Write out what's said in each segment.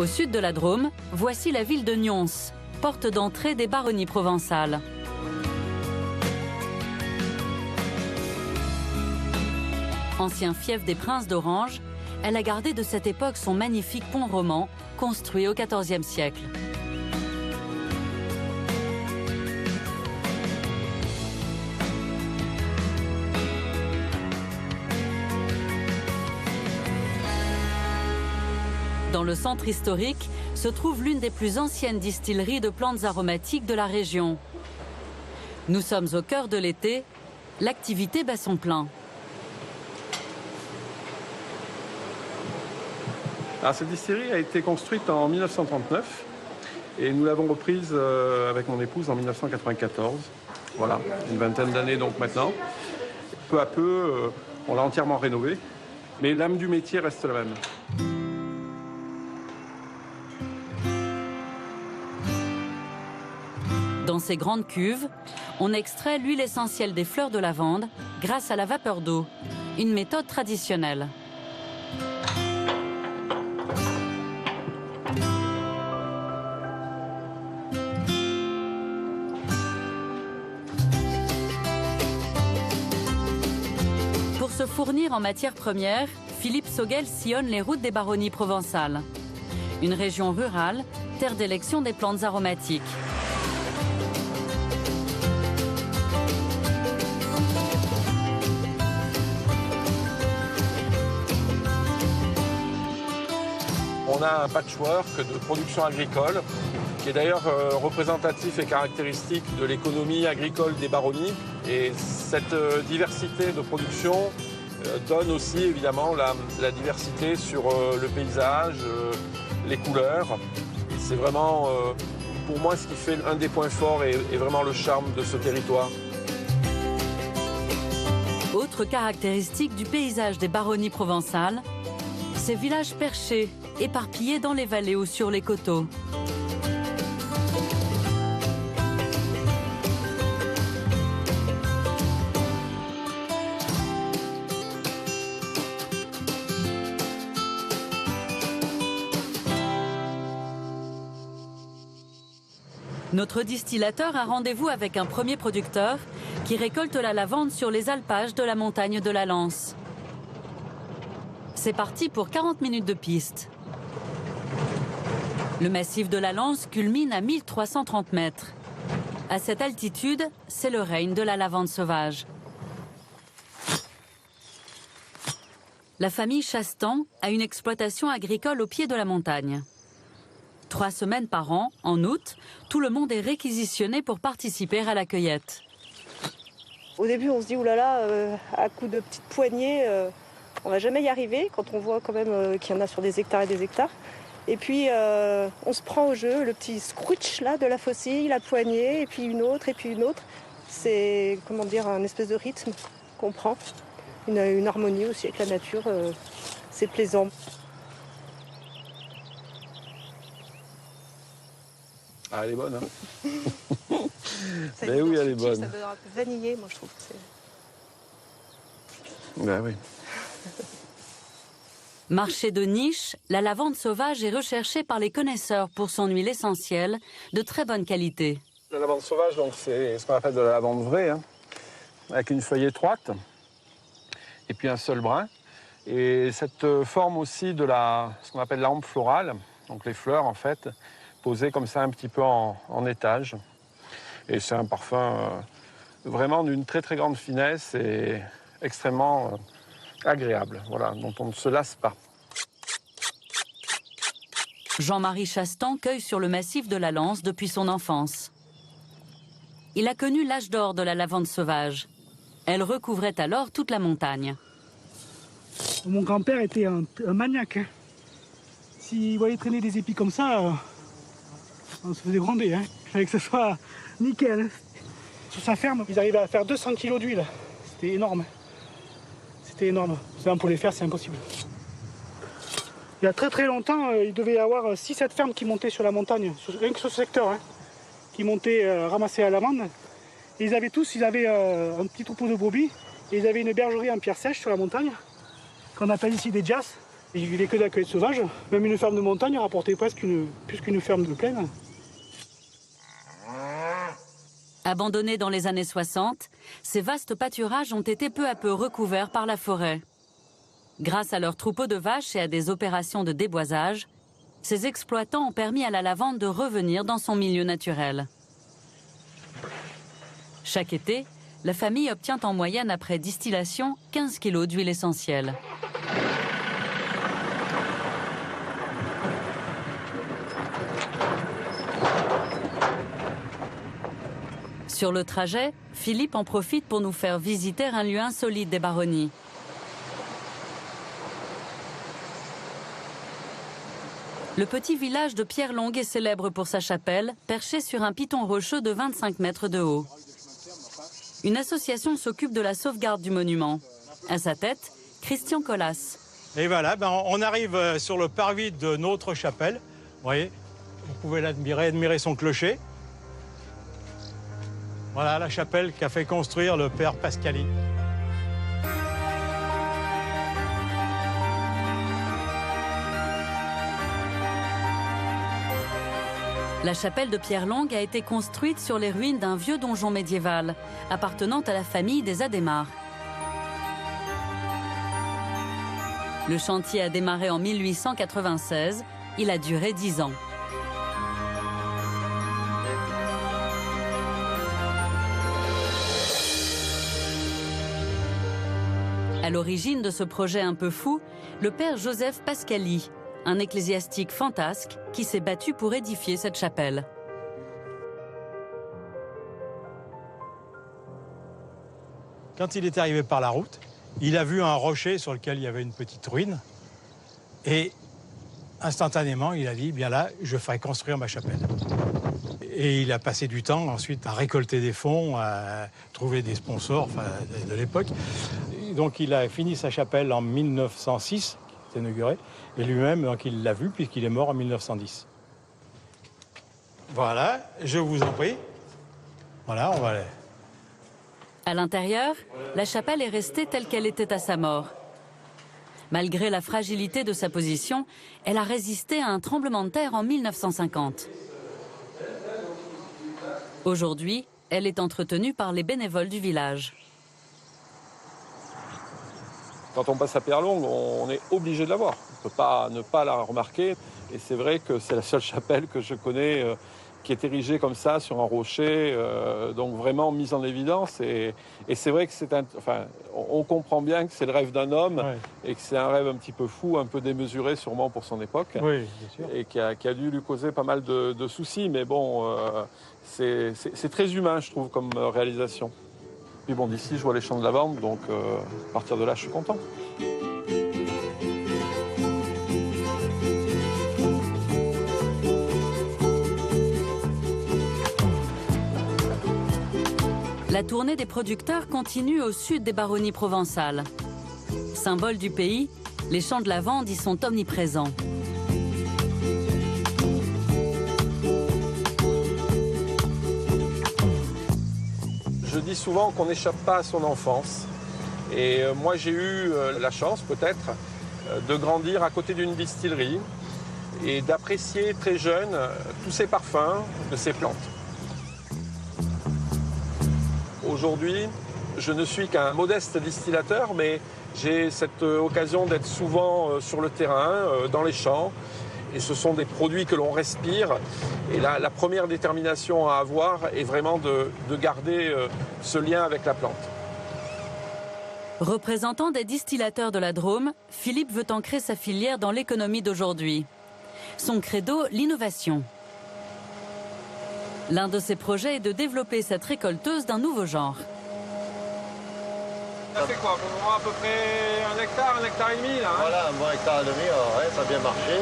Au sud de la Drôme, voici la ville de Nyons, porte d'entrée des baronnies provençales. Ancien fief des princes d'Orange, elle a gardé de cette époque son magnifique pont roman, construit au XIVe siècle. Dans le centre historique se trouve l'une des plus anciennes distilleries de plantes aromatiques de la région. Nous sommes au cœur de l'été, l'activité bat son plein. Alors, cette distillerie a été construite en 1939 et nous l'avons reprise avec mon épouse en 1994. Voilà, une vingtaine d'années donc maintenant. Peu à peu, on l'a entièrement rénovée, mais l'âme du métier reste la même. Dans ces grandes cuves, on extrait l'huile essentielle des fleurs de lavande grâce à la vapeur d'eau, une méthode traditionnelle. Pour se fournir en matières premières, Philippe Sauguel sillonne les routes des baronnies provençales. Une région rurale, terre d'élection des plantes aromatiques. On a un patchwork de production agricole qui est d'ailleurs représentatif et caractéristique de l'économie agricole des baronnies. Et cette diversité de production donne aussi évidemment la diversité sur le paysage, les couleurs. Et c'est vraiment pour moi ce qui fait un des points forts et vraiment le charme de ce territoire. Autre caractéristique du paysage des baronnies provençales, ces villages perchés, éparpillés dans les vallées ou sur les coteaux. Notre distillateur a rendez-vous avec un premier producteur qui récolte la lavande sur les alpages de la montagne de la Lance. C'est parti pour 40 minutes de piste. Le massif de la Lance culmine à 1330 mètres. À cette altitude, c'est le règne de la lavande sauvage. La famille Chastan a une exploitation agricole au pied de la montagne. 3 semaines par an, en août, tout le monde est réquisitionné pour participer à la cueillette. Au début, on se dit, oulala, à coup de petites poignées, on va jamais y arriver, quand on voit quand même qu'il y en a sur des hectares et des hectares. Et puis, on se prend au jeu, le petit scrooch là, de la faucille, la poignée, et puis une autre, et puis une autre. C'est, comment dire, un espèce de rythme qu'on prend. Une harmonie aussi avec la nature, c'est plaisant. Ah, elle est bonne, hein. Mais oui, elle est bonne. Ça doit un peu vanillé, moi, je trouve. Ben oui. Marché de niche, la lavande sauvage est recherchée par les connaisseurs pour son huile essentielle de très bonne qualité. La lavande sauvage, donc, c'est ce qu'on appelle de la lavande vraie, hein, avec une feuille étroite et puis un seul brin. Et cette forme aussi de ce qu'on appelle la hampe florale, donc les fleurs en fait, posées comme ça un petit peu en étage. Et c'est un parfum vraiment d'une très très grande finesse et extrêmement agréable, voilà, dont on ne se lasse pas. Jean-Marie Chastan cueille sur le massif de la Lance depuis son enfance. Il a connu l'âge d'or de la lavande sauvage. Elle recouvrait alors toute la montagne. Mon grand-père était un maniaque. Hein. S'il voyait traîner des épis comme ça, on se faisait gronder. Hein. Il fallait que ce soit nickel. Hein. Sur sa ferme, ils arrivaient à faire 200 kg d'huile. C'était énorme. C'était énorme. Ça, pour les faire, c'est impossible. Il y a très très longtemps, il devait y avoir 6-7 fermes qui montaient sur la montagne, rien que sur ce secteur, hein, qui montaient ramasser la lavande. Et ils avaient un petit troupeau de brebis, et ils avaient une bergerie en pierre sèche sur la montagne, qu'on appelle ici des jasses. Il vivait que d'accueil sauvage. Même une ferme de montagne rapportait presque plus qu'une ferme de plaine. Abandonnés dans les années 60, ces vastes pâturages ont été peu à peu recouverts par la forêt. Grâce à leurs troupeaux de vaches et à des opérations de déboisage, ces exploitants ont permis à la lavande de revenir dans son milieu naturel. Chaque été, la famille obtient en moyenne après distillation 15 kg d'huile essentielle. Sur le trajet, Philippe en profite pour nous faire visiter un lieu insolite des Baronnies. Le petit village de Pierre-Longue est célèbre pour sa chapelle, perchée sur un piton rocheux de 25 mètres de haut. Une association s'occupe de la sauvegarde du monument. À sa tête, Christian Collas. Et voilà, on arrive sur le parvis de notre chapelle. Vous voyez, vous pouvez l'admirer, admirer son clocher. Voilà la chapelle qu'a fait construire le père Pascali. La chapelle de Pierre-Longue a été construite sur les ruines d'un vieux donjon médiéval, appartenant à la famille des Adhémar. Le chantier a démarré en 1896, il a duré 10 ans. À l'origine de ce projet un peu fou, le père Joseph Pascali, un ecclésiastique fantasque qui s'est battu pour édifier cette chapelle. Quand il est arrivé par la route, il a vu un rocher sur lequel il y avait une petite ruine. Et instantanément, il a dit, bien là, je ferai construire ma chapelle. Et il a passé du temps ensuite à récolter des fonds, à trouver des sponsors de l'époque. Donc il a fini sa chapelle en 1906, qui est inaugurée, et lui-même, donc, il l'a vu puisqu'il est mort en 1910. Voilà, je vous en prie. Voilà, on va aller. À l'intérieur, la chapelle est restée telle qu'elle était à sa mort. Malgré la fragilité de sa position, elle a résisté à un tremblement de terre en 1950. Aujourd'hui, elle est entretenue par les bénévoles du village. Quand on passe à Pierre-Longue, on est obligé de la voir. On ne peut pas ne pas la remarquer. Et c'est vrai que c'est la seule chapelle que je connais qui est érigée comme ça sur un rocher, donc vraiment mise en évidence. Et c'est vrai que on comprend bien que c'est le rêve d'un homme, ouais, et que c'est un rêve un petit peu fou, un peu démesuré sûrement pour son époque, oui, bien sûr, et qui a dû lui causer pas mal de soucis. Mais bon, c'est très humain, je trouve, comme réalisation. Puis bon, d'ici, je vois les champs de lavande, donc à partir de là, je suis content. La tournée des producteurs continue au sud des Baronnies provençales. Symbole du pays, les champs de lavande y sont omniprésents. Je dis souvent qu'on n'échappe pas à son enfance. Et moi, j'ai eu la chance, peut-être, de grandir à côté d'une distillerie et d'apprécier très jeune tous ces parfums de ces plantes. Aujourd'hui, je ne suis qu'un modeste distillateur, mais j'ai cette occasion d'être souvent sur le terrain, dans les champs. Et ce sont des produits que l'on respire. Et la première détermination à avoir est vraiment de garder ce lien avec la plante. Représentant des distillateurs de la Drôme, Philippe veut ancrer sa filière dans l'économie d'aujourd'hui. Son credo, l'innovation. L'un de ses projets est de développer cette récolteuse d'un nouveau genre. Ça fait quoi? On aura à peu près 1 hectare et demi là, hein? Voilà, un bon hectare et demi, ouais, ça a bien marché.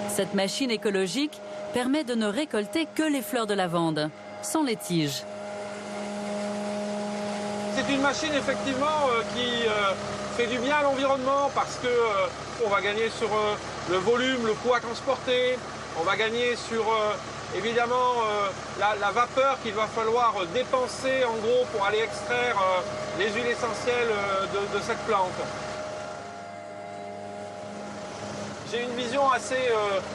Cette machine écologique permet de ne récolter que les fleurs de lavande, sans les tiges. C'est une machine effectivement qui fait du bien à l'environnement parce qu'on va gagner sur le volume, le poids transporté, on va gagner sur évidemment la vapeur qu'il va falloir dépenser en gros pour aller extraire les huiles essentielles de cette plante. J'ai une vision assez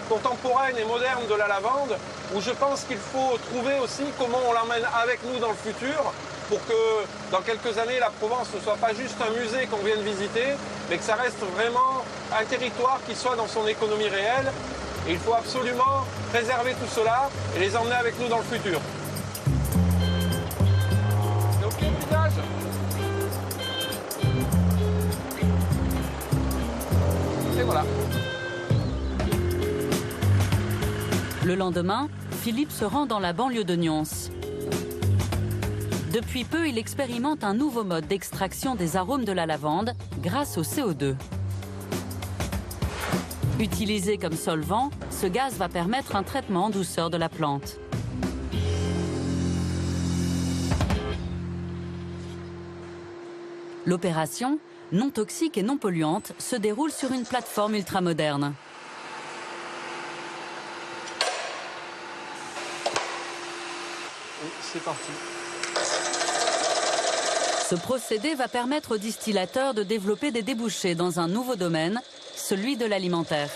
contemporaine et moderne de la lavande, où je pense qu'il faut trouver aussi comment on l'emmène avec nous dans le futur, pour que dans quelques années, la Provence ne soit pas juste un musée qu'on vienne visiter, mais que ça reste vraiment un territoire qui soit dans son économie réelle. Et il faut absolument préserver tout cela et les emmener avec nous dans le futur. C'est OK le village ? Et voilà. Le lendemain, Philippe se rend dans la banlieue de Nyons. Depuis peu, il expérimente un nouveau mode d'extraction des arômes de la lavande grâce au CO2. Utilisé comme solvant, ce gaz va permettre un traitement en douceur de la plante. L'opération, non toxique et non polluante, se déroule sur une plateforme ultramoderne. C'est parti. Ce procédé va permettre aux distillateurs de développer des débouchés dans un nouveau domaine, celui de l'alimentaire.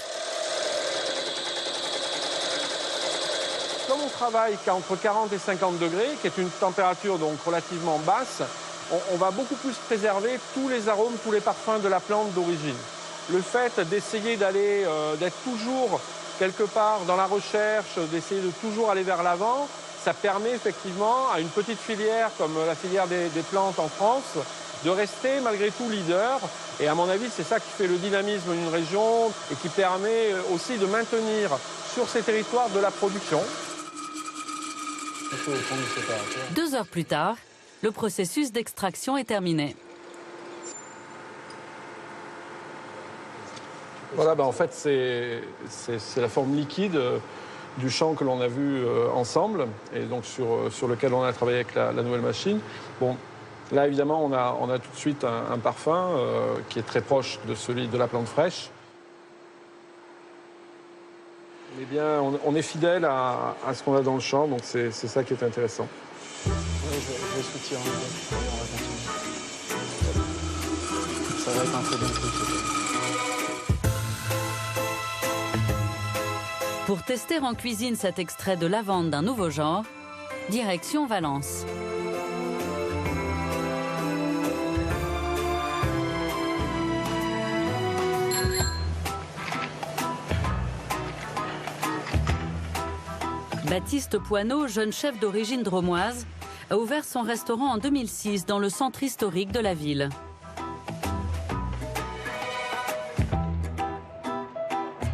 Comme on travaille entre 40 et 50 degrés, qui est une température donc relativement basse, on va beaucoup plus préserver tous les arômes, tous les parfums de la plante d'origine. Le fait d'essayer d'être toujours quelque part dans la recherche, d'essayer de toujours aller vers l'avant, ça permet effectivement à une petite filière comme la filière des plantes en France de rester malgré tout leader. Et à mon avis, c'est ça qui fait le dynamisme d'une région et qui permet aussi de maintenir sur ces territoires de la production. 2 heures plus tard, le processus d'extraction est terminé. Voilà, en fait, c'est la forme liquide du champ que l'on a vu ensemble et donc sur lequel on a travaillé avec la nouvelle machine. Bon, là, évidemment, on a tout de suite un parfum qui est très proche de celui de la plante fraîche. Eh bien, on est fidèle à ce qu'on a dans le champ, donc c'est ça qui est intéressant. Ouais, je vais soutirer un peu. On va continuer. Ça va être un très bon truc. Pour tester en cuisine cet extrait de lavande d'un nouveau genre, direction Valence. Baptiste Poineau, jeune chef d'origine dromoise, a ouvert son restaurant en 2006 dans le centre historique de la ville.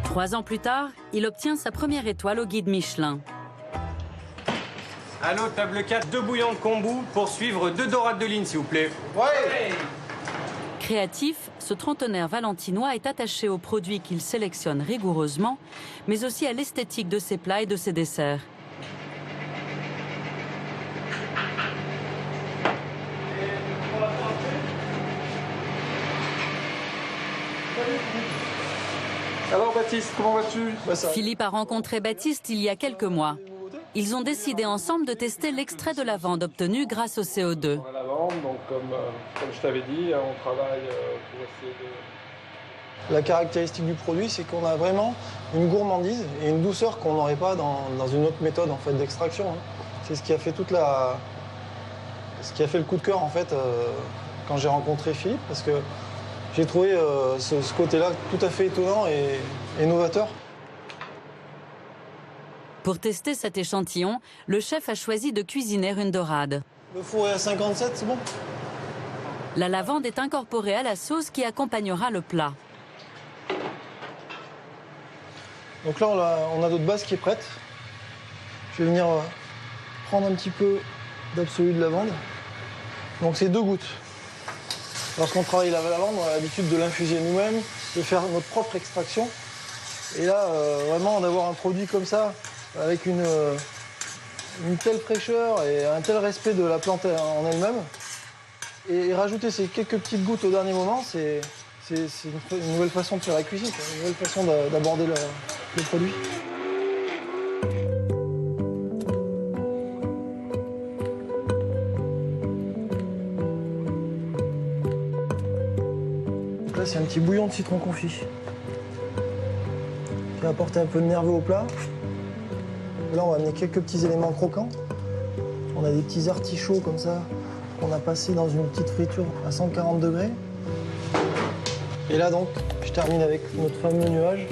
Trois ans plus tard, il obtient sa première étoile au guide Michelin. Allô, table 4, 2 bouillons de kombu pour suivre 2 dorades de ligne, s'il vous plaît. Ouais. Créatif, ce trentenaire valentinois est attaché aux produits qu'il sélectionne rigoureusement, mais aussi à l'esthétique de ses plats et de ses desserts. Alors Baptiste, comment vas-tu ? Philippe a rencontré Baptiste il y a quelques mois. Ils ont décidé ensemble de tester l'extrait de lavande obtenu grâce au CO2. La lavande, donc comme je t'avais dit, on travaille pour essayer de... La caractéristique du produit, c'est qu'on a vraiment une gourmandise et une douceur qu'on n'aurait pas dans une autre méthode en fait, d'extraction. C'est ce qui a fait ce qui a fait le coup de cœur en fait quand j'ai rencontré Philippe, parce que j'ai trouvé ce côté-là tout à fait étonnant et novateur. Pour tester cet échantillon, le chef a choisi de cuisiner une dorade. Le four est à 57, c'est bon? La lavande est incorporée à la sauce qui accompagnera le plat. Donc là, on a notre base qui est prête. Je vais venir prendre un petit peu d'absolu de lavande. Donc c'est 2 gouttes. Lorsqu'on travaille la lavande, on a l'habitude de l'infuser nous-mêmes, de faire notre propre extraction. Et là, vraiment, d'avoir un produit comme ça, avec une telle fraîcheur et un tel respect de la plante en elle-même, et rajouter ces quelques petites gouttes au dernier moment, c'est une nouvelle façon de faire la cuisine, une nouvelle façon d'aborder le produit. Donc là, c'est un petit bouillon de citron confit. qui va apporter un peu de nerveux au plat. Là, on va amener quelques petits éléments croquants. On a des petits artichauts comme ça, qu'on a passés dans une petite friture à 140 degrés. Et là, donc, je termine avec notre fameux nuage.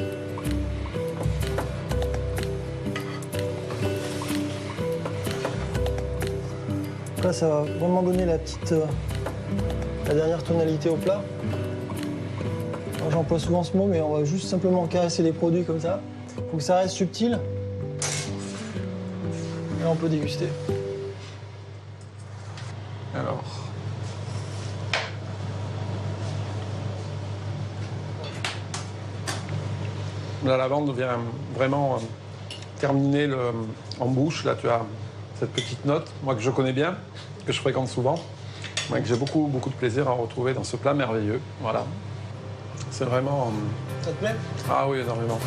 Là, ça va vraiment donner la dernière tonalité au plat. J'emploie souvent ce mot, mais on va juste simplement caresser les produits comme ça. Il faut que ça reste subtil. Et là, on peut déguster. Alors. La lavande vient vraiment terminer en bouche. Là, tu as cette petite note, moi que je connais bien, que je fréquente souvent, mais que j'ai beaucoup de plaisir à retrouver dans ce plat merveilleux. Voilà. C'est vraiment... Ça te plaît? Ah oui, énormément.